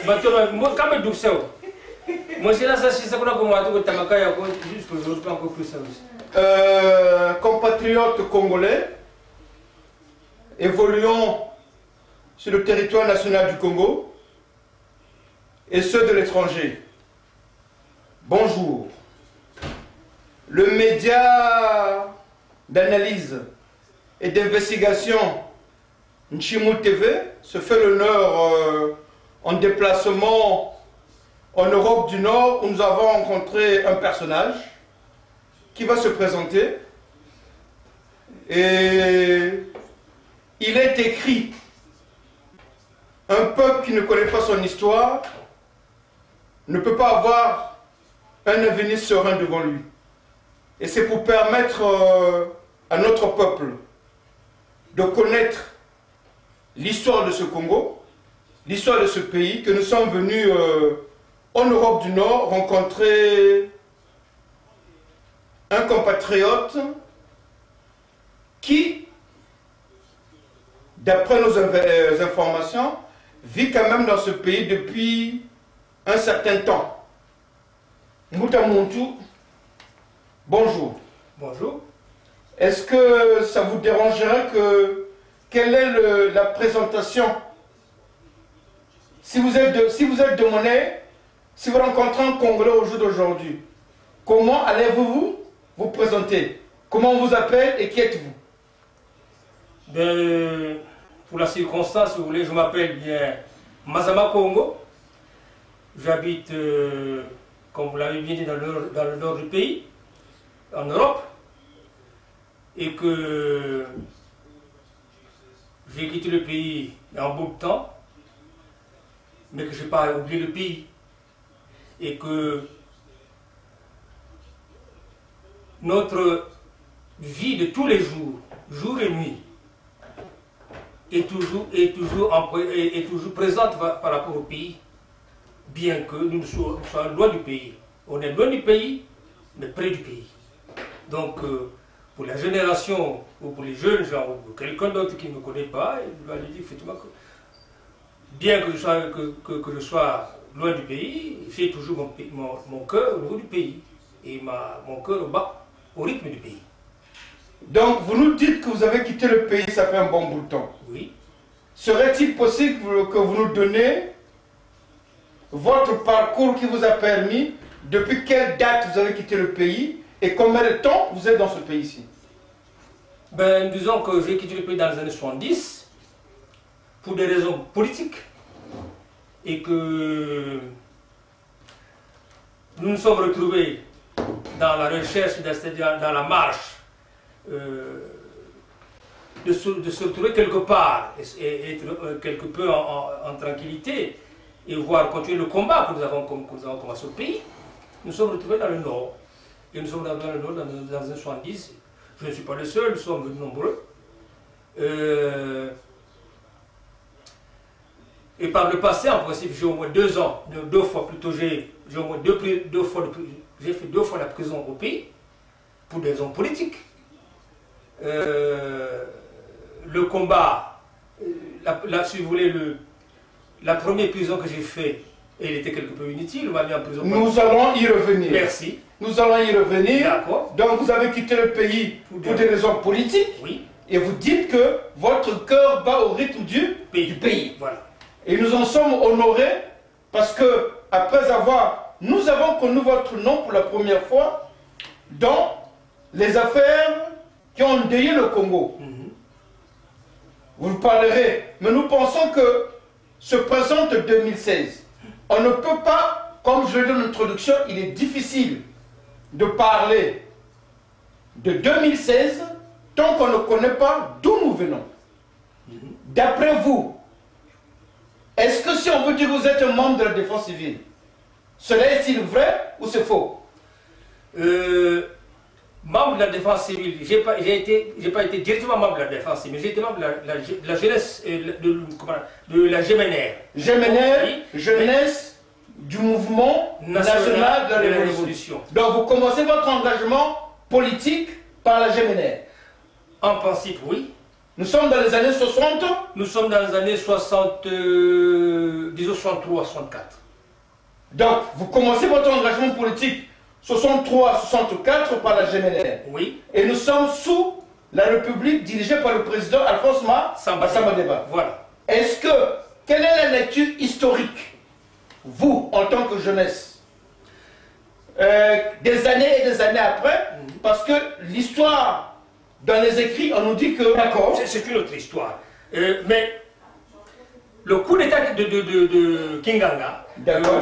Moi, quand même, moi, c'est là, ça, c'est ça qu'on a commencé, juste que je ne pas encore plus ça aussi. Compatriotes congolais, évoluant sur le territoire national du Congo et ceux de l'étranger. Bonjour. Le média d'analyse et d'investigation Nchimou TV se fait l'honneur en déplacement en Europe du Nord où nous avons rencontré un personnage qui va se présenter. Et il est écrit: un peuple qui ne connaît pas son histoire ne peut pas avoir un avenir serein devant lui. Et c'est pour permettre à notre peuple de connaître l'histoire de ce Congo, l'histoire de ce pays, que nous sommes venus en Europe du Nord rencontrer un compatriote qui, d'après nos informations, vit quand même dans ce pays depuis un certain temps. Mouta Montou, bonjour. Bonjour. Est-ce que ça vous dérangerait quelle est la présentation? Si vous êtes de Monnaie, si vous rencontrez un Congolais au jour d'aujourd'hui, comment allez-vous vous présenter? Comment on vous appelle et qui êtes-vous? Pour la circonstance, si vous voulez, je m'appelle bien Mazama Congo. J'habite, comme vous l'avez bien dit, dans le nord du pays, en Europe, et que j'ai quitté le pays il y a un bout de temps, mais que je n'ai pas oublié le pays, et que notre vie de tous les jours, jour et nuit, est toujours présente par rapport au pays, bien que nous soyons loin du pays. On est loin du pays, mais près du pays. Donc, pour la génération, ou pour les jeunes gens, ou pour quelqu'un d'autre qui ne me connaît pas, il va lui dire effectivement que, bien que je sois loin du pays, j'ai toujours mon cœur au niveau du pays, et mon cœur au rythme du pays. Donc, vous nous dites que vous avez quitté le pays, ça fait un bon bout de temps. Oui. Serait-il possible que vous nous donniez votre parcours qui vous a permis, depuis quelle date vous avez quitté le pays et combien de temps vous êtes dans ce pays-ci? Disons que j'ai quitté le pays dans les années 70 pour des raisons politiques et que nous nous sommes retrouvés dans la recherche, c'est-à-dire dans la marche, de se retrouver quelque part et être quelque peu en tranquillité et voir continuer le combat que nous avons commencé au pays. Nous sommes retrouvés dans le Nord. Et nous sommes dans le Nord dans les années 70. Je ne suis pas le seul, nous sommes venus nombreux. Et par le passé, en principe, j'ai au moins 2 ans, 2 fois plutôt, j'ai au moins j'ai fait 2 fois la prison au pays, pour des raisons politiques. Le combat, si vous voulez, la première prison que j'ai faite, elle était quelque peu inutile, on m'a mis en prison. Nous allons y revenir. Merci. Nous allons y revenir. D'accord. Donc vous avez quitté le pays pour des raisons politiques. Oui. Et vous dites que votre cœur bat au rythme du pays. Voilà. Et nous en sommes honorés parce que, nous avons connu votre nom pour la première fois dans les affaires qui ont endeuillé le Congo. Vous parlerez, mais nous pensons que se présente 2016. On ne peut pas, comme je l'ai dit dans l'introduction, il est difficile de parler de 2016 tant qu'on ne connaît pas d'où nous venons. D'après vous, est-ce que si on veut dire que vous êtes un membre de la défense civile, cela est-il vrai ou c'est faux? Membre de la défense civile, j'ai pas été directement membre de la défense civile, j'ai été membre de la jeunesse, de la GMNR. GMNR, Oui. jeunesse du mouvement national de la Révolution. Donc vous commencez votre engagement politique par la GMNR. En principe, oui. Nous sommes dans les années 60. Nous sommes dans les années 60, disons 63, 64. Donc, vous commencez votre engagement politique 63-64 par la GMLR. Oui. Et nous sommes sous la République dirigée par le président Alphonse Samba Deba. Voilà. Est-ce que, quelle est la lecture historique, vous, en tant que jeunesse, des années et des années après, parce que l'histoire, dans les écrits, on nous dit que... D'accord. C'est une autre histoire. Mais le coup d'État de Kinganga,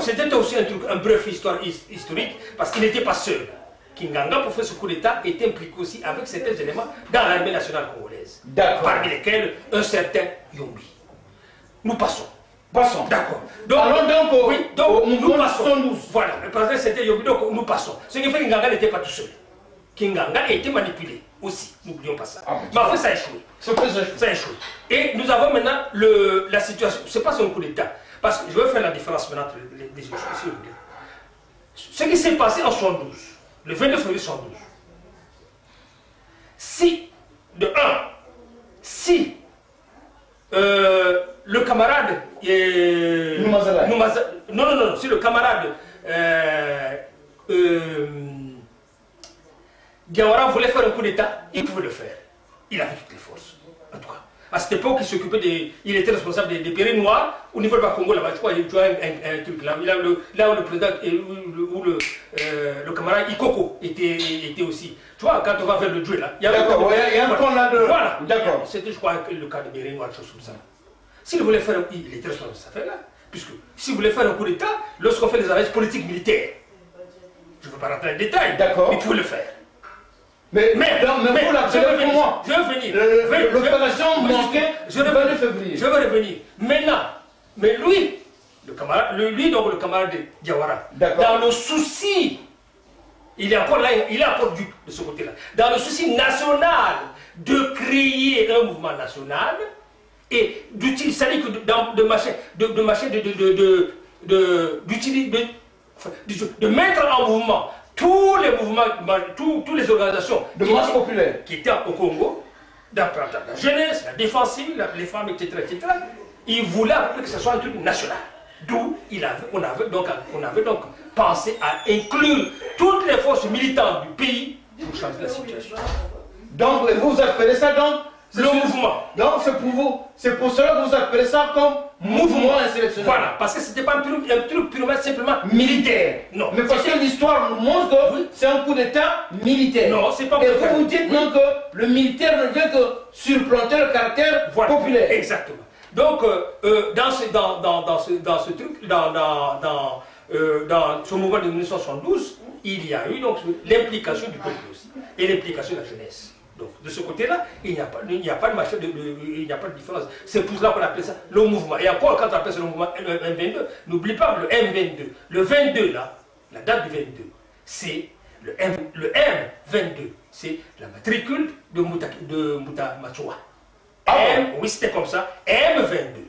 c'était aussi un bref histoire historique, parce qu'il n'était pas seul. Kinganga, pour faire ce coup d'État, était impliqué aussi avec certains éléments dans l'armée nationale congolaise. Parmi lesquels un certain Yombi. Nous passons. Passons. D'accord. Allons donc oui, donc nous passons. 72. Voilà, le président c'était Yombi, donc nous passons. Ce qui fait que Kinganga n'était pas tout seul. Kinganga a été manipulé aussi, n'oublions pas ça. Mais en fait, ça a échoué. Ça a échoué. Et nous avons maintenant la situation, ce n'est pas un coup d'État, parce que je vais faire la différence maintenant entre les choses, si vous voulez. Ce qui s'est passé en 72, le 29 février 72, si, de 1, si le camarade non, si le camarade Diawara voulait faire un coup d'État, il pouvait le faire. Il avait toutes les forces, en tout cas. À cette époque, il était responsable des périls noirs au niveau de Congo, là-bas. Tu vois, il y a un truc là. Là où le président, où le camarade Ikoko était aussi. Tu vois, quand on va vers le Dieu là. D'accord, il y a un point là de. Voilà. D'accord. C'était, je crois, le cas de périls noirs, chose comme ça. S'il voulait faire il était responsable de cette affaire-là. Puisque s'il voulait faire un coup d'État, lorsqu'on fait les arrêts politiques militaires, je ne veux pas rentrer dans les détails, il pouvait le faire. Mais vous l'appelez pour moi. Je vais venir. L'opération manquait le 22 février. Je vais revenir. Maintenant, mais lui, le camarade de Diawara, dans le souci, il est encore là, il est encore duc de ce côté-là, dans le souci national de créer un mouvement national et d'utiliser, de mettre en mouvement tous les mouvements, toutes les organisations de masse populaire qui étaient au Congo, la jeunesse, la défense civile, les femmes, etc., ils voulaient que ce soit un truc national. D'où on avait donc pensé à inclure toutes les forces militantes du pays pour changer la situation. Donc vous appelez ça donc le mouvement. Donc c'est pour vous, c'est pour cela que vous appelez ça comme mouvement insurrectionnel. Voilà, parce que c'était pas un truc purement simplement militaire. Non. Mais parce que l'histoire nous montre que c'est un coup d'État militaire. Non, c'est pas. Et vous dites non que le militaire ne vient que surplanter le caractère populaire. Exactement. Donc dans ce truc, dans ce mouvement de 1972, il y a eu donc l'implication du peuple aussi et l'implication de la jeunesse. Donc, de ce côté-là, il n'y a pas de différence. C'est pour cela qu'on appelle ça le mouvement. Et encore, quand on appelle ça le mouvement M22, n'oublie pas le M22. Le 22, là, la date du 22, c'est le M22. C'est la matricule de Mouta Machoua. Oui, c'était comme ça. M22.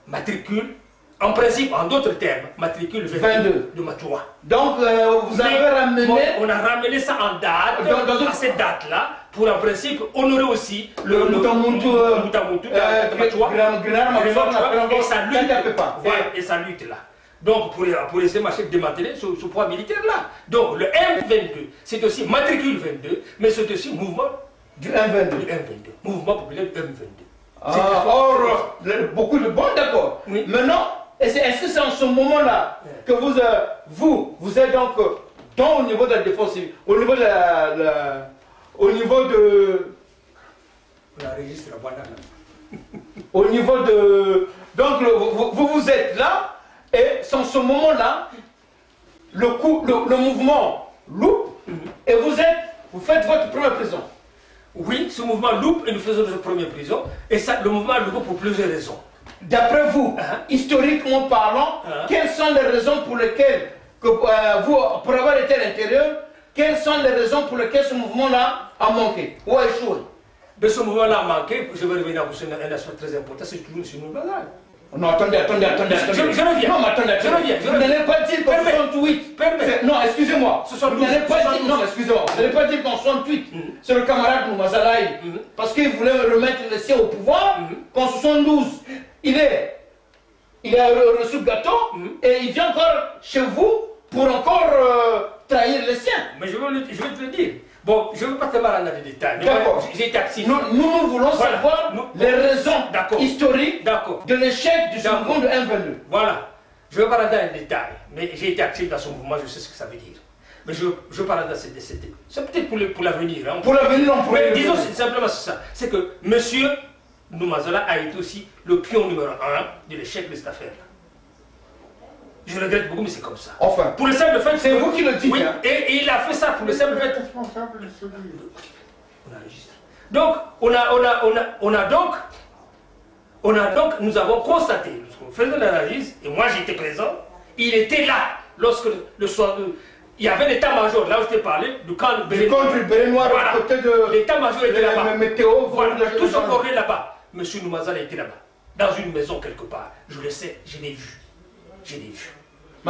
Matricule, en principe, en d'autres termes, matricule 22 de Machoua. Donc, vous avez ramené... On a ramené ça en date, à cette date-là, pour en principe honorer aussi le Mutamuntu et sa lutte là. Donc pour essayer de démanteler ce poids militaire là. Donc le M22, c'est aussi matricule 22, mais c'est aussi mouvement du M22. Mouvement populaire du M22. Or, beaucoup de bons d'accord. Oui. Maintenant, est-ce que c'est en ce moment-là que vous êtes donc au niveau de la défense civile, au niveau de au niveau de... Au niveau de... Donc, vous êtes là, et sans ce moment-là, le mouvement loupe, et vous faites votre première prison. Oui, ce mouvement loupe, et nous faisons notre première prison, et ça, le mouvement loupe pour plusieurs raisons. D'après vous, historiquement parlant, quelles sont les raisons pour lesquelles, pour avoir été à l'intérieur, quelles sont les raisons pour lesquelles ce mouvement-là a manqué ou a échoué? De ce mouvement-là a manqué, je vais revenir à un aspect très important, c'est toujours sur nos bagages. Non, attendez. Je reviens. Non, mais attendez. Je reviens. Vous n'allez pas dire qu'en 68. Non, excusez-moi. Vous n'allez pas dire. Non, excusez-moi. Vous n'allez pas dire qu'en 68, c'est le camarade Moumazalaï, parce qu'il voulait remettre les siens au pouvoir, qu'en 72, il a reçu le gâteau, et il vient encore chez vous pour encore trahir les siens. Mais je vais te le dire. Bon, je ne veux pas te mal dans les détails. D'accord. J'ai été actif. Nous voulons savoir les raisons historiques de l'échec du mouvement de M22. Voilà. Je ne veux pas rentrer dans les détails, mais j'ai été actif dans ce mouvement, je sais ce que ça veut dire. Mais je veux pas rentrer dans ces détails. C'est peut-être pour l'avenir. Hein. Pour l'avenir, on pourrait. Mais disons simplement ça. C'est que M. Noumazala a été aussi le pion numéro 1 de l'échec de cette affaire-là. Je regrette beaucoup, mais c'est comme ça. Enfin, pour le simple fait, c'est vous qui le dites. Oui, hein. et il a fait ça pour le simple fait. On enregistre. Donc, nous avons constaté, lorsqu'on faisait l'analyse, et moi j'étais présent, il était là lorsque le soir, il y avait l'état-major, là où je t'ai parlé, du camp de Béret Noir, voilà. côté de l'état-major était là-bas. Météo, voilà. Tout ce qu'on est là-bas. Monsieur Noumazala était là-bas, dans une maison quelque part. Je le sais, je l'ai vu. Je l'ai vu.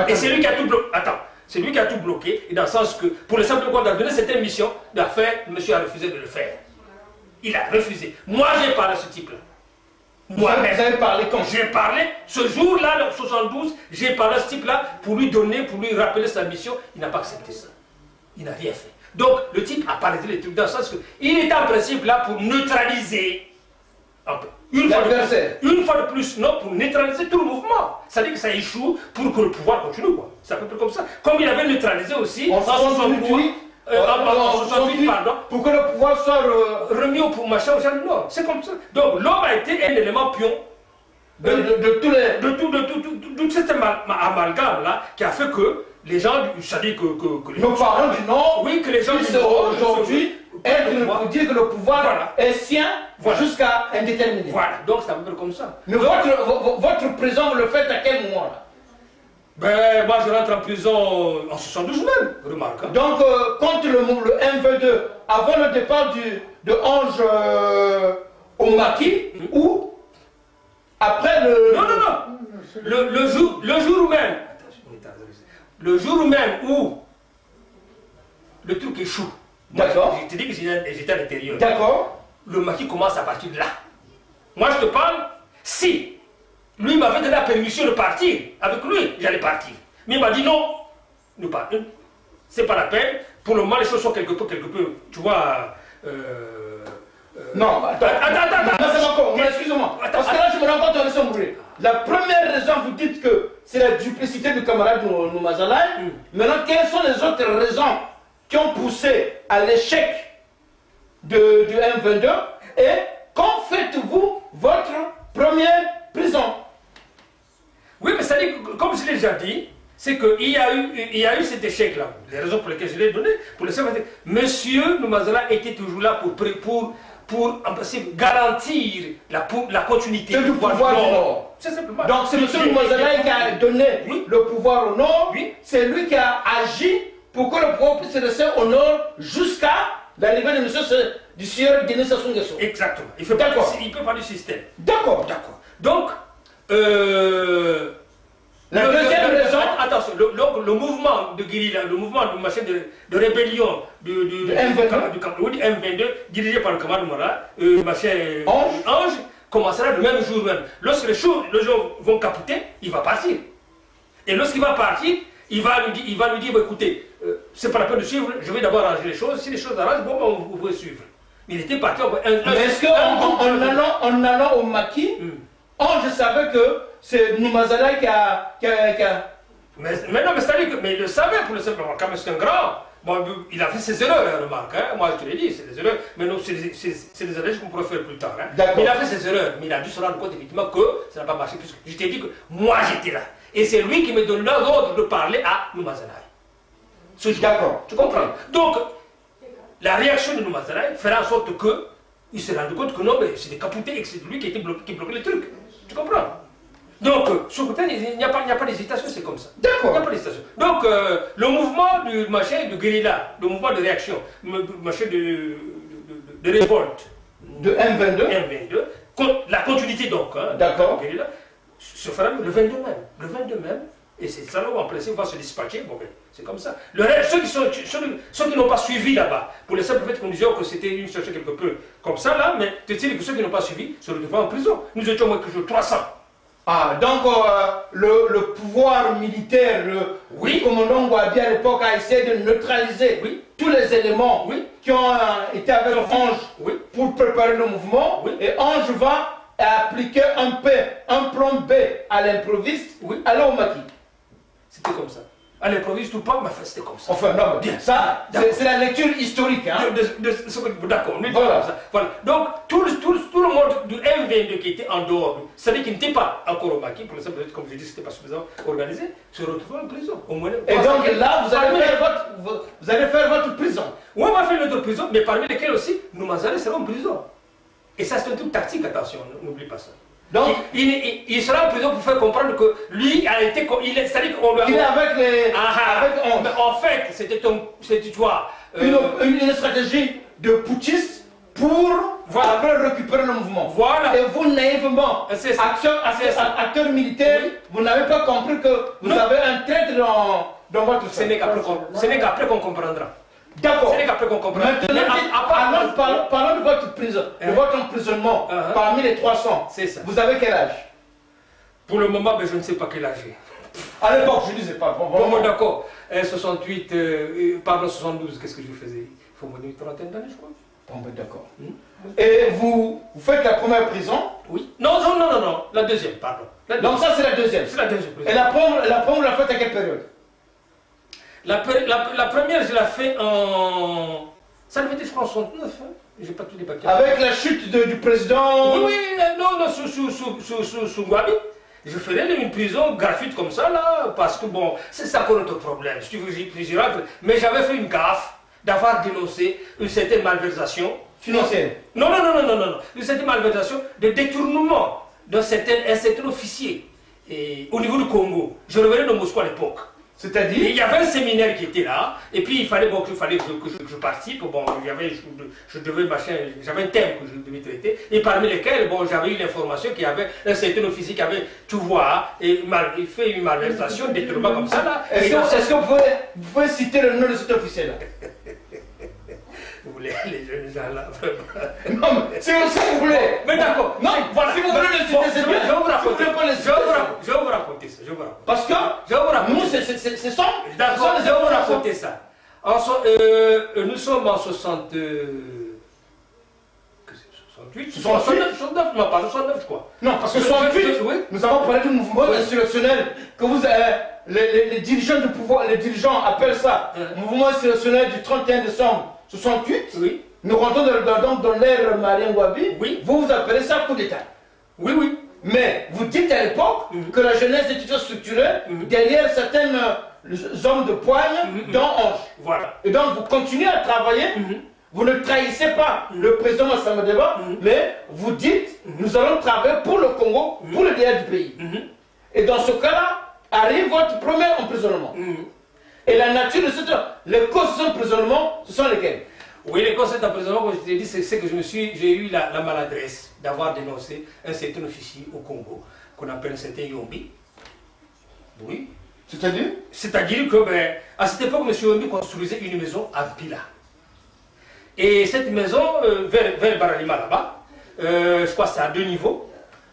Et c'est lui qui a tout bloqué. Attends, c'est lui qui a tout bloqué, et dans le sens que, pour le simple qu'on a donné cette mission d'affaires, le monsieur a refusé de le faire. Il a refusé. Moi, j'ai parlé à ce type-là. Moi-même. Vous avez parlé quand? J'ai parlé, ce jour-là, le 72, j'ai parlé à ce type-là pour lui donner, pour lui rappeler sa mission. Il n'a pas accepté ça. Il n'a rien fait. Donc, le type a parlé les trucs dans le sens qu'il est en principe là pour neutraliser. Une fois de plus, non, pour neutraliser tout le mouvement. C'est-à-dire que ça échoue pour que le pouvoir continue, quoi. C'est à peu près comme ça. Comme il avait neutralisé aussi en 68, pardon, pour que le pouvoir soit remis au machin au non, c'est comme ça. Donc l'homme a été un élément pion de tout cet amalgame là qui a fait que les gens, c'est-à-dire que nos parents du Nord, oui, que les gens aujourd'hui pour dire que le pouvoir est sien jusqu'à indéterminé. Voilà, donc c'est un peu comme ça. Mais votre prison, vous le faites à quel moment là? Ben, moi je rentre en prison en 72 même, remarque. Hein. Donc, contre le M22, avant le départ de Ange au maquis, ou après le... Non. Le jour même. Le jour même où le truc échoue. D'accord. Je te dis que j'étais à l'intérieur. D'accord. Le maquis commence à partir de là. Moi je te parle, si lui m'avait donné la permission de partir, avec lui j'allais partir. Mais il m'a dit non, c'est pas la peine. Pour le moment les choses sont quelque peu, tu vois... Non, attends. Excusez-moi. Parce que là je me rends compte de son bruit. La première raison, vous dites que c'est la duplicité du camarade Noumazala. Maintenant, quelles sont les autres raisons qui ont poussé à l'échec du M22? Et quand faites-vous votre première prison? Oui, mais ça dit, comme je l'ai déjà dit, c'est qu'il y a eu cet échec-là. Les raisons pour lesquelles je l'ai donné, pour le simple fait que Monsieur Noumazala était toujours là pour en principe, garantir la continuité du pouvoir du Nord. C'est simplement. Donc c'est M. Noumazala qui a donné le pouvoir au Nord. Oui. C'est lui qui a agi pour que le pouvoir puisse rester au Nord jusqu'à l'arrivée de M. du sieur Denis Sassou Nguesso. Exactement. Il peut pas du système. D'accord. Donc, la deuxième raison... Attention, le mouvement de guérilla, le mouvement de rébellion du M22, dirigé par le camarade Mora, Ange, commencera le même jour même. Lorsque les gens vont capoter, il va partir. Et lorsqu'il va partir, il va lui dire, bah, écoutez, c'est pas la peine de suivre, je vais d'abord arranger les choses. Si les choses arrangent, bon, vous pouvez suivre. Mais il était parti. Mais est-ce qu'en allant au maquis, Ange savait que c'est Noumazala qui a... Mais non, mais c'est-à-dire que... Mais il le savait pour le simple, quand même c'est un grand. Bon, il a fait ses erreurs, remarque. Hein. Moi, je te l'ai dit, c'est des erreurs. Mais non, c'est des erreurs qu'on pourrait faire plus tard. Hein. Mais il a fait ses erreurs. Mais il a dû se rendre compte, effectivement, que ça n'a pas marché. Puisque je t'ai dit que moi, j'étais là. Et c'est lui qui me donne l'ordre de parler à Noumazala. D'accord. Tu comprends? Donc, la réaction de Noumazala fera en sorte qu'il se rende compte que non, mais c'est des capotés et que c'est lui qui bloquait les trucs. Tu comprends? Donc, sur le côté, il n'y a pas d'hésitation, c'est comme ça. D'accord. Il n'y a pas d'hésitation. Donc, le mouvement du machin de guérilla, le mouvement de réaction, le machin de révolte, de M22, la continuité donc, hein, d'accord, se fera le 22 même. Le 22 même. Et c'est ça là où en principe va se dispatcher. Bon, ben, c'est comme ça. Le reste, ceux qui n'ont pas suivi là-bas, pour le simple fait qu'on disait que c'était une situation quelque peu comme ça là, mais tu sais que ceux qui n'ont pas suivi se retrouvaient en prison. Nous étions moins que 300. Ah, donc le pouvoir militaire, le commandant Gwabi à l'époque a essayé de neutraliser tous les éléments qui ont été avec Ange pour préparer le mouvement. Et Ange va appliquer un plan B à l'improviste, aller au maquis. C'était comme ça. À l'improviste ou pas, mais enfin, c'était comme ça. Enfin, non, bien. Ça, c'est la lecture historique. Hein? D'accord, on est comme ça. Voilà. Donc, tout le monde du M22 qui était en dehors, c'est-à-dire qui n'était pas encore au maquis, pour le simple fait, comme je dis, c'était pas suffisamment organisé, se retrouvait en prison. Au moins, et donc là, vous allez faire votre prison. Oui, on va faire notre prison, mais parmi lesquels aussi, nous Mazaré serons en prison. Et ça, c'est un truc tactique, attention, n'oublie pas ça. Donc, il sera en prison pour faire comprendre que lui a été. C'est-à-dire qu'on lui a. Il est avec les. Avec Ange. En fait, c'était tu vois. Une stratégie de putschiste pour après récupérer le mouvement. Voilà. Et vous, naïvement, acteur militaire, vous n'avez pas compris que vous avez un traître dans votre. Ce n'est qu'après qu'on comprendra. D'accord. Ce n'est qu'après qu'on comprendra. Maintenant, parlons de votre prison, de votre emprisonnement parmi les 300. C'est ça. Vous avez quel âge? Pour le moment, je ne sais pas quel âge j'ai. À l'époque, je ne disais pas. Bon, d'accord. 68, pardon, 72, qu'est-ce que je faisais? Il faut me dire une trentaine d'années, je crois. Bon, d'accord. Et vous faites la première prison? Oui. Non, la deuxième, pardon. Donc ça, c'est la deuxième. C'est la deuxième prison. Et la première, vous la faites à quelle période? La première, je l'ai fait en. Ça devait être, je crois, en 69. Hein. J'ai pas tous les papiers. Avec la chute du président? Oui, non, sous Gwabi. Je ferais une prison gratuite comme ça, là, parce que bon, c'est ça qu'on a notre problème. Si tu veux, j'y rentre. Mais j'avais fait une gaffe d'avoir dénoncé une certaine malversation. Financière? Non. Une certaine malversation de détournement d'un certain officier au niveau du Congo. Je revenais de Moscou à l'époque. C'est-à-dire? Il y avait un séminaire qui était là, et puis il fallait que je participe. Bon, j'avais un thème que je devais traiter, et parmi lesquels, j'avais eu l'information qu'il y avait un certain officier qui avait, tu vois, fait une malversation, un détournement comme ça là. Est-ce que vous pouvez citer le nom de cet officier-là? Vous voulez les jeunes gens là, vraiment? Non, mais si vous voulez. Mais d'accord. Non, voilà. Si vous voulez le citer, c'est bien. Je vais vous raconter. Je vais vous raconter ça. Parce que nous, c'est ça. D'accord, je vais vous raconter ça. Nous sommes en 60. 68, 69, non pas 69 je crois. Non, parce que 68, nous avons parlé du mouvement insurrectionnel que vous les dirigeants du pouvoir, les dirigeants appellent ça mouvement insurrectionnel du 31 décembre 68. Oui. Nous rentrons dans l'ère Marien Gwabi. Oui. Vous appelez ça coup d'État. Oui. Mais vous dites à l'époque que la jeunesse était structurée derrière certains hommes de poigne, dont Ange. Voilà. Et donc vous continuez à travailler. Vous ne trahissez pas le président Massamba Deba, mais vous dites, nous allons travailler pour le Congo, pour le bien du pays. Et dans ce cas-là, arrive votre premier emprisonnement. Et la nature de les causes de cet emprisonnement, ce sont lesquelles? Oui, les causes de cet emprisonnement, comme je t'ai dit, c'est que j'ai eu la maladresse d'avoir dénoncé un certain officier au Congo, qu'on appelle un certain Yombi. Oui. C'est-à-dire? C'est-à-dire que, à cette époque, M. Yombi construisait une maison à Pila. Et cette maison, vers Baralima là-bas, je crois que c'est à 2 niveaux,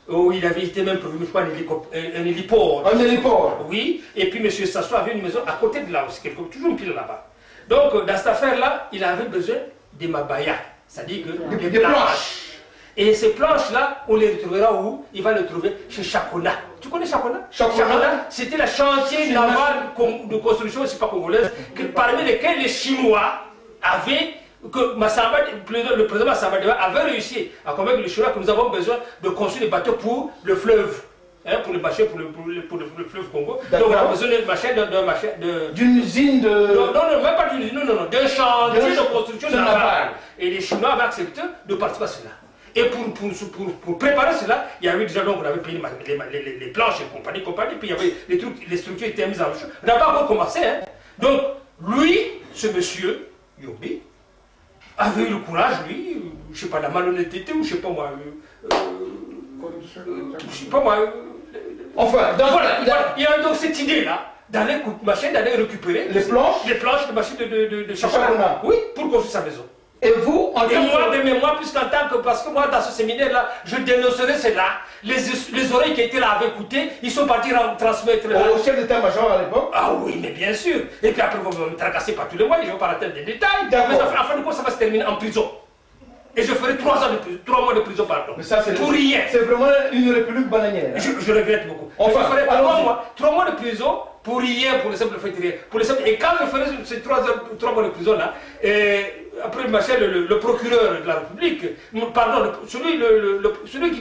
où il avait été même prévu, je crois, un héliport. Un héliport? Oui, et puis M. Sassou avait une maison à côté de là aussi, toujours pile là-bas. Donc, dans cette affaire-là, il avait besoin des mabayas, c'est-à-dire des planches. Et ces planches-là, on les retrouvera où? Il va les trouver chez Chakona. Tu connais Chakona? Chakona, c'était la chantier naval de construction, je ne sais pas congolaise, parmi lesquels les Chinois avaient. Que le président Massamba Deba avait réussi à convaincre les Chinois que nous avons besoin de construire des bateaux pour le fleuve, pour le fleuve Congo. Donc on a besoin d'une usine de. Non, même pas d'une usine, non, d'un chantier de construction navale. Et les Chinois avaient accepté de participer à cela. Et pour préparer cela, il y avait déjà, donc on avait payé les planches et compagnie, puis il y avait les structures étaient mises en jeu. On n'a pas encore commencé. Donc lui, ce monsieur, Yombi, avait eu le courage, lui, je sais pas, la malhonnêteté ou je sais pas moi, Enfin, donc, voilà, il y a donc cette idée-là d'aller récupérer les planches de machines de Chapona. Oui, pour construire sa maison. Et vous, en Et moi, de mémoire, puisqu'en tant que. Parce que moi, dans ce séminaire-là, je dénoncerai cela. Les oreilles qui étaient là avaient écouté, ils sont partis transmettre. Au chef d'état-major à l'époque? Ah oui, mais bien sûr. Et puis après, vous me tracassez par tous les mois, je ne vais pas rater des détails. Mais D'accord. en fin de compte, ça va se terminer en prison. Et je ferai 3 mois de prison, pardon. Mais ça, pour rien. C'est vraiment une république bananière. Hein? Je regrette beaucoup. Enfin, je ferai 3 mois de prison pour rien, pour le simple fait de rien. Et quand je ferai ces 3 mois de prison là, après le procureur de la République, pardon, celui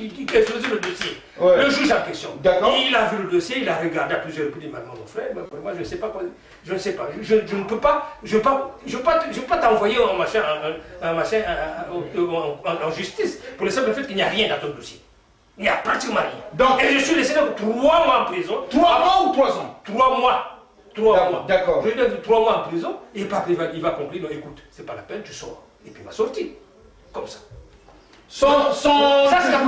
qui a choisi le dossier, ouais. Le juge en question, il a vu le dossier, il a regardé à plusieurs reprises, maintenant mon frère, pour moi je ne sais pas quoi, je ne sais pas, je ne peux pas, je ne peux pas t'envoyer en justice pour le simple fait qu'il n'y a rien dans ton dossier. Il n'y a pratiquement rien. Donc, et je suis laissé donc 3 mois en prison. 3 mois ou 3 ans? 3 mois. 3 mois. D'accord. Je lui ai dit 3 mois en prison, et après il va conclure, non écoute, c'est pas la peine, tu sors. Et puis il m'a sorti. Comme ça. Ça c'est la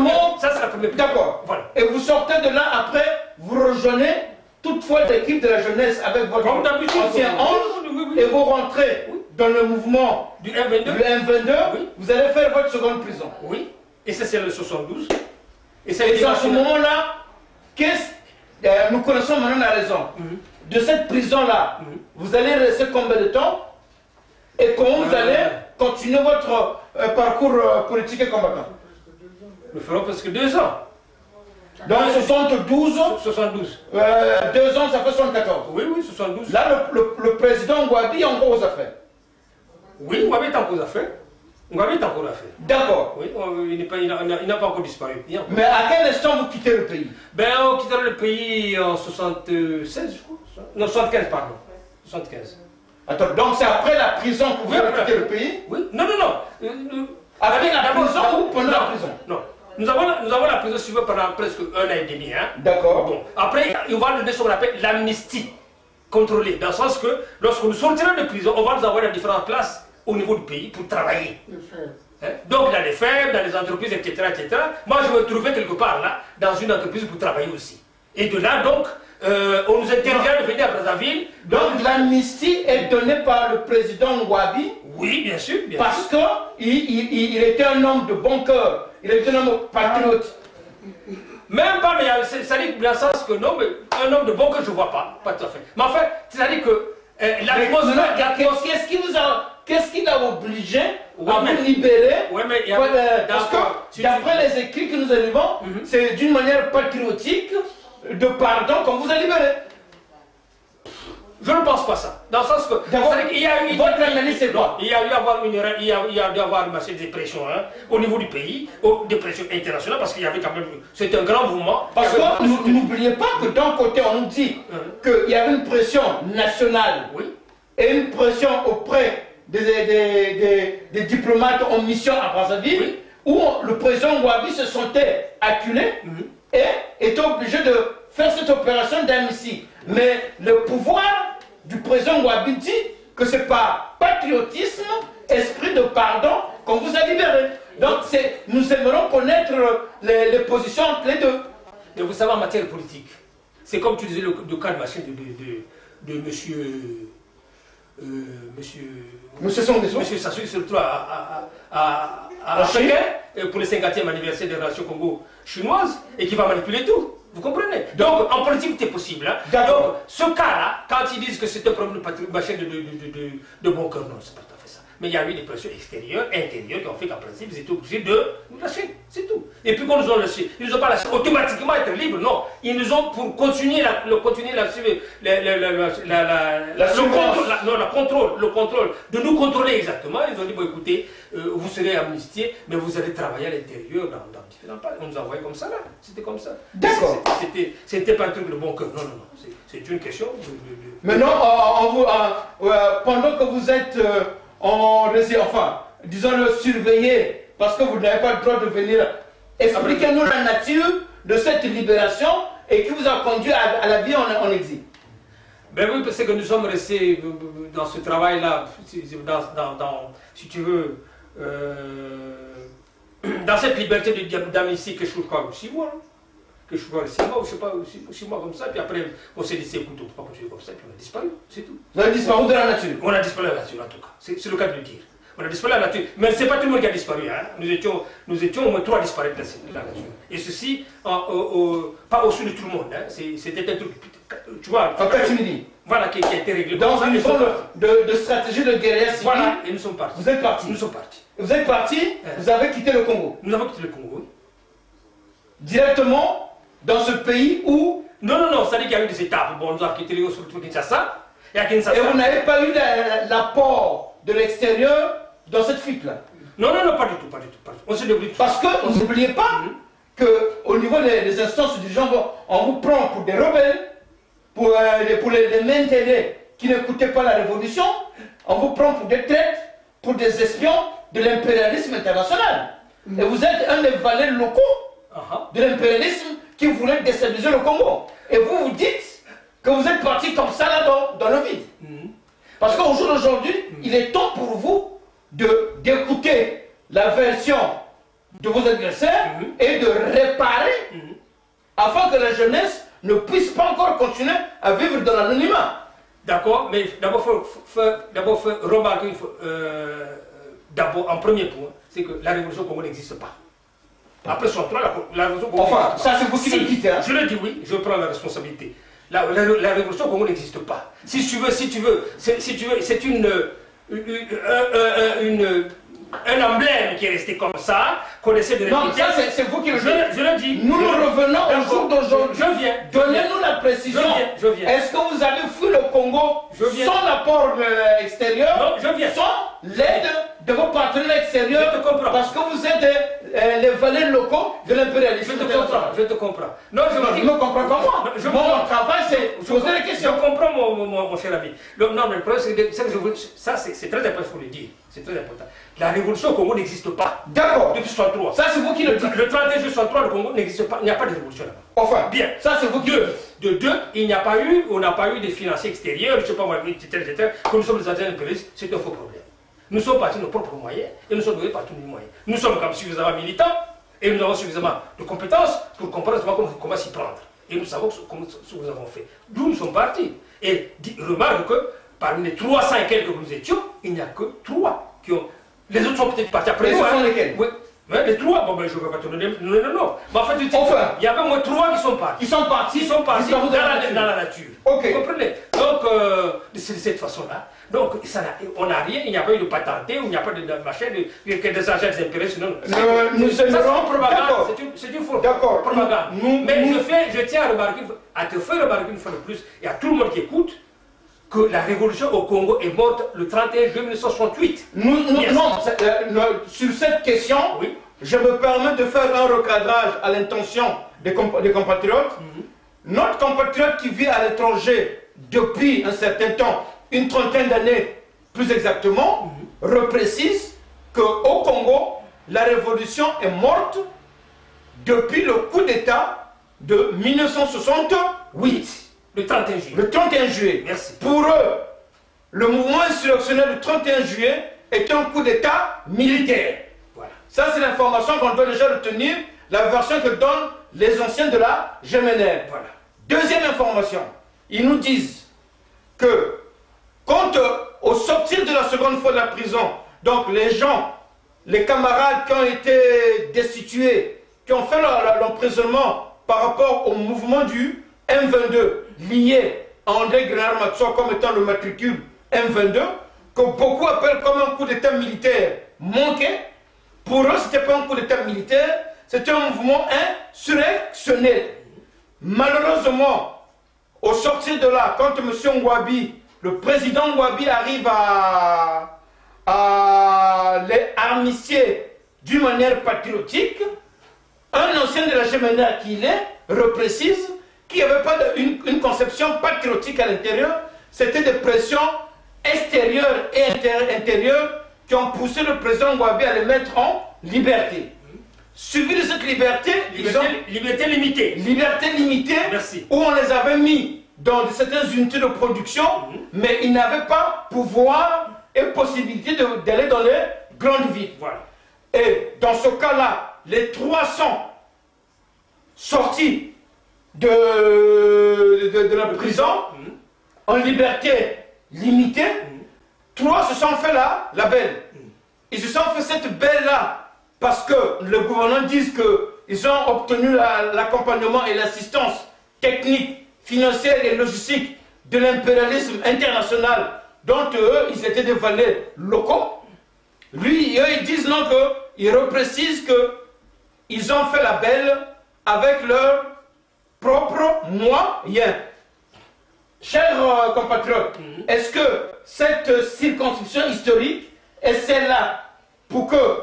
première. D'accord. Voilà. Et vous sortez de là, après, vous rejoignez toutefois l'équipe de la jeunesse avec votre ancien ange, et vous rentrez dans le mouvement du M22. Oui. Vous allez faire votre seconde prison. Oui. Et ça c'est le 72. Et c'est à ce moment-là, nous connaissons maintenant la raison. De cette prison-là, vous allez rester combien de temps? Et comment vous allez continuer votre parcours politique et combattant? Nous ferons presque 2 ans. Donc 72. 72. 2 ans, ça fait 74. Oui, 72. Là, le président Ngouabi est encore aux affaires. Oui, Ngouabi est encore aux affaires. Ngouabi est encore aux affaires. D'accord. Oui, il n'a pas encore disparu. Mais à quel instant vous quittez le pays? Ben, on quittera le pays en 76, je crois. Non, 75, pardon. 75. Attends, donc c'est après la prison que vous avez quitté le pays? Oui. Non. Après la prison ou pendant la prison? Non. Nous avons la prison suivie pendant presque 1 an et demi. Hein. D'accord. Bon. Après, il va nous donner ce qu'on appelle l'amnistie contrôlée. Dans le sens que lorsque nous sortirons de prison, on va nous envoyer dans différentes places au niveau du pays pour travailler. Hein? Donc dans les fermes, dans les entreprises, etc., etc. Moi, je me trouvais quelque part là, dans une entreprise pour travailler aussi. Et de là, donc, on nous interdit de venir à Brazzaville. Donc l'amnistie est donnée par le président Ngouabi? Oui, bien sûr. Parce qu'il était un homme de bon cœur, il était un homme patriote. Même pas, mais c'est-à-dire dans le sens que non, mais un homme de bon cœur, je ne vois pas tout à fait. Mais enfin, c'est-à-dire que qu'est-ce qui l'a obligé à vous libérer? Parce que d'après les écrits que nous arrivons, c'est d'une manière patriotique, de pardon qu'on vous a libéré. Je ne pense pas ça. Dans le sens que. Il y a eu. Votre analyse, c'est quoi? Il y a eu dû avoir une dépression au niveau du pays, des pressions internationales, parce qu'il y avait quand même. C'est un grand mouvement. Parce que n'oubliez pas que d'un côté, on nous dit qu'il y avait une pression nationale et une pression auprès des diplomates en mission à Brazzaville, où le président Ngouabi se sentait acculé et était obligé de faire cette opération d'amnistie. Mais le pouvoir du président Ngouabi dit que ce n'est pas patriotisme, esprit de pardon qu'on vous a libéré. Donc nous aimerons connaître les positions entre les deux. Mais vous savez, en matière politique, c'est comme tu disais le cas de machine de monsieur Sassou, qui se retrouve à Pékin pour le 50e anniversaire des relations Congo-chinoises et qui va manipuler tout. Vous comprenez? Donc, en politique, c'est possible. Hein? Donc, ce cas-là, quand ils disent que c'est un problème de bon cœur, non, c'est pas tout à fait ça. Mais il y a eu des pressions extérieures, intérieures, qui ont fait qu'en principe, ils étaient obligés de nous lâcher. C'est tout. Et puis, quand nous ont lâché, ils ne nous ont pas lâché automatiquement être libres, non. Ils nous ont, pour continuer le contrôle, de nous contrôler exactement, ils ont dit, bon, écoutez, vous serez amnistiés, mais vous allez travailler à l'intérieur dans différents pays. On nous a envoyé comme ça, là. C'était comme ça. D'accord. C'était pas un truc de bon cœur. Non. C'est une question Maintenant, pendant que vous êtes disons-le, surveillé, parce que vous n'avez pas le droit de venir, expliquez-nous la nature de cette libération et qui vous a conduit à la vie en exil. Ben oui, parce que nous sommes restés dans ce travail-là, si tu veux, dans cette liberté d'amnistie que je crois 6 mois. que je suis pas 6 mois, ou je sais pas, 6 mois comme ça, puis après on s'est dit c'est écoute, on ne peut pas continuer comme ça, puis on a disparu, c'est tout. Vous avez disparu de la nature? On a disparu de la nature en tout cas, c'est le cas de le dire. On a disparu de la nature, mais ce n'est pas tout le monde qui a disparu, hein. Nous étions au moins 3 disparus de la nature. Et ceci, pas au-dessus de tout le monde, hein. C'était un truc, tu vois. En Catimini. Voilà, qui a été réglé. Dans une forme de stratégie de guérilla civile. Voilà, et nous sommes partis. Vous êtes partis? Nous sommes partis. Vous êtes partis, vous avez quitté le Congo? Nous avons quitté le Congo, oui. Directement dans ce pays où... Non, ça dit qu'il y a eu des étapes. Bon, nous avons quitté le Kinshasa. Et à Kinshasa. Et vous n'avez pas eu l'apport de l'extérieur dans cette fuite-là? Non, pas du tout. On se débrouille. Parce que, n'oubliez pas qu'au niveau des instances dirigeantes, on vous prend pour des rebelles, pour les mains télé qui n'écoutaient pas la révolution, on vous prend pour des traîtres, pour des espions de l'impérialisme international. Et vous êtes un des valets locaux de l'impérialisme qui voulait déstabiliser le Congo. Et vous vous dites que vous êtes parti comme ça là dans le vide. Parce qu'au jour d'aujourd'hui, il est temps pour vous d'écouter la version de vos adversaires et de réparer afin que la jeunesse ne puisse pas encore continuer à vivre dans l'anonymat. D'accord, mais d'abord, il faut remarquer, d'abord, en premier point, c'est que la révolution au Congo n'existe pas. Après 63, la révolution au Congo enfin, ça c'est vous qui le dites, hein? Je le dis, oui, je prends la responsabilité. La révolution au Congo n'existe pas. Si tu veux, c'est un emblème qui est resté comme ça, qu'on essaie de répéter. Non, ça c'est vous qui le dites. Je le dis. Nous revenons au jour d'aujourd'hui. Je viens. Donnez-nous la précision. Je viens. Est-ce que vous avez fui le Congo sans l'apport extérieur? Non, je viens. Sans l'aide de vos partenaires extérieurs? Je te comprends. Parce que vous êtes les valets locaux de l'impérialisme. Je te comprends. Non, je ne comprends pas moi. Mon travail, c'est poser des questions. Je comprends, mon cher ami. Non, mais le problème, c'est que ça, c'est très important, il faut le dire. C'est très important. La révolution au Congo n'existe pas. D'accord. Depuis 63. Ça, c'est vous qui le dites. Le 31 juillet 63, le Congo n'existe pas. Il n'y a pas de révolution là-bas. Enfin. Bien. Ça, c'est vous qui le dites. On n'a pas eu des financiers extérieurs, je ne sais pas moi, etc. Comme nous sommes les agents impérialistes, c'est un faux problème. Nous sommes partis de nos propres moyens et nous sommes donnés par tous nos moyens. Nous sommes comme suffisamment militants et nous avons suffisamment de compétences pour comprendre comment s'y prendre. Et nous savons ce que nous avons fait. D'où nous sommes partis. Et remarque que parmi les 300 et quelques que nous étions, il n'y a que 3 qui ont... Les autres sont peut-être partis après nous. Ce sont lesquels? Oui. Mais les 3, bon ben je ne vais pas te donner. Non. Mais en fait, il y avait au moins 3 qui sont partis. Ils sont partis dans la nature. Ok. Vous comprenez? Donc, c'est de cette façon-là. Donc, on n'a rien, il n'y a pas eu de patenté, il n'y a pas de machin, que des agents des impérialistes. Non. Nous c'est une propagande. C'est une fausse propagande. Mais je tiens à te faire remarquer une fois de plus, et à tout le monde qui écoute, que la révolution au Congo est morte le 31 juillet 1968. Sur cette question, oui. Je me permets de faire un recadrage à l'intention des compatriotes. Notre compatriote qui vit à l'étranger depuis un certain temps, une trentaine d'années plus exactement, reprécise qu'au Congo, la révolution est morte depuis le coup d'État de 1968. Le 31 juillet. Le 31 juillet. Merci. Pour eux, le mouvement insurrectionnel du 31 juillet est un coup d'État militaire. Voilà. Ça, c'est l'information qu'on doit déjà retenir, la version que donnent les anciens de la GMNR. Voilà. Deuxième information, ils nous disent que, quant au sortir de la seconde fois de la prison, donc les gens, les camarades qui ont été destitués, qui ont fait l'emprisonnement par rapport au mouvement du M22, lié à André Grenard-Matsuo comme étant le matricule M22, que beaucoup appellent comme un coup d'état militaire manqué. Pour eux, ce n'était pas un coup d'état militaire, c'était un mouvement insurrectionnel. Malheureusement, au sortir de là, quand M. Ngouabi, le président Ngouabi arrive à les armistier d'une manière patriotique, un ancien de la GMNR qu'il est, reprécise qu'il n'y avait pas une conception patriotique à l'intérieur, c'était des pressions extérieures et intérieures qui ont poussé le président Ngouabi à les mettre en liberté. Suivi de cette liberté, liberté limitée. Liberté limitée, merci. Où on les avait mis dans certaines unités de production, mais ils n'avaient pas pouvoir et possibilité d'aller dans les grandes villes. Voilà. Et dans ce cas-là, les 300 sortis de la prison, en liberté limitée. 3 se sont fait la belle. Ils se sont fait cette belle-là parce que le gouvernement dit qu'ils ont obtenu l'accompagnement et l'assistance technique, financière et logistique de l'impérialisme international dont eux, ils étaient des valets locaux. Lui, eux, ils disent non, ils reprécisent qu'ils ont fait la belle avec leurs propres moyens. Chers compatriotes, est-ce que cette circonscription historique est celle-là pour que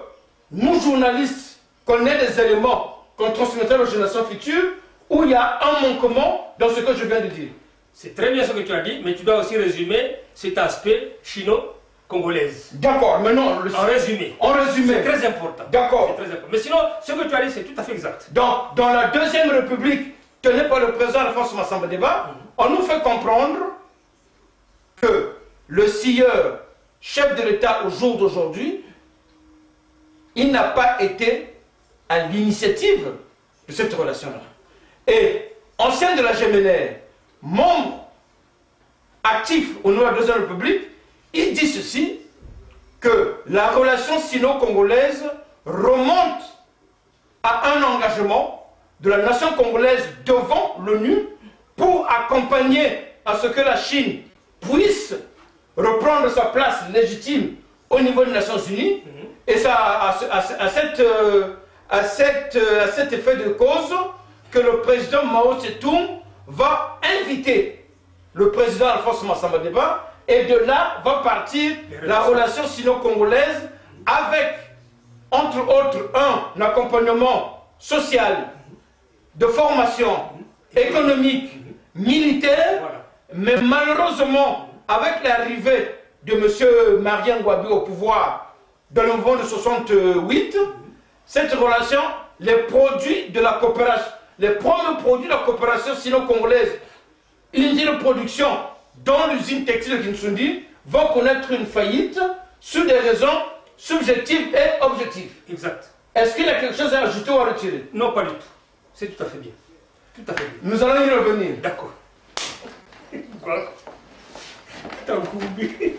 nous, journalistes, qu'on ait des éléments qu'on transmettra aux générations futures, ou il y a un manquement dans ce que je viens de dire? C'est très bien ce que tu as dit, mais tu dois aussi résumer cet aspect chino-congolaise. D'accord, maintenant... En résumé. En résumé. C'est très important. D'accord. Mais sinon, ce que tu as dit, c'est tout à fait exact. Donc, dans la Deuxième République, tenue par le président Alphonse Massamba Deba, on nous fait comprendre que le sieur, chef de l'État au jour d'aujourd'hui, il n'a pas été à l'initiative de cette relation-là. Et, ancien de la GMLR, membre actif au nom de la Deuxième République, il dit ceci, que la relation sino-congolaise remonte à un engagement de la nation congolaise devant l'ONU pour accompagner à ce que la Chine puisse reprendre sa place légitime au niveau des Nations Unies. Et ça, à cet effet de cause, que le président Mao Tse-tung va inviter le président Alphonse Massamba Deba, et de là va partir la relation sino-congolaise avec, entre autres, un accompagnement social, de formation, économique, militaire, mais malheureusement, avec l'arrivée de M. Marien Ngouabi au pouvoir dans le mouvement de 68, cette relation, les produits de la coopération, les premiers produits de la coopération sino-congolaise, unité de production dont l'usine textile de Kinsundi, vont connaître une faillite sur des raisons subjectives et objectives. Exact. Est-ce qu'il y a quelque chose à ajouter ou à retirer? Non, pas du tout. C'est tout à fait bien. Tout à fait bien. Nous allons y revenir. D'accord. T'as coupé.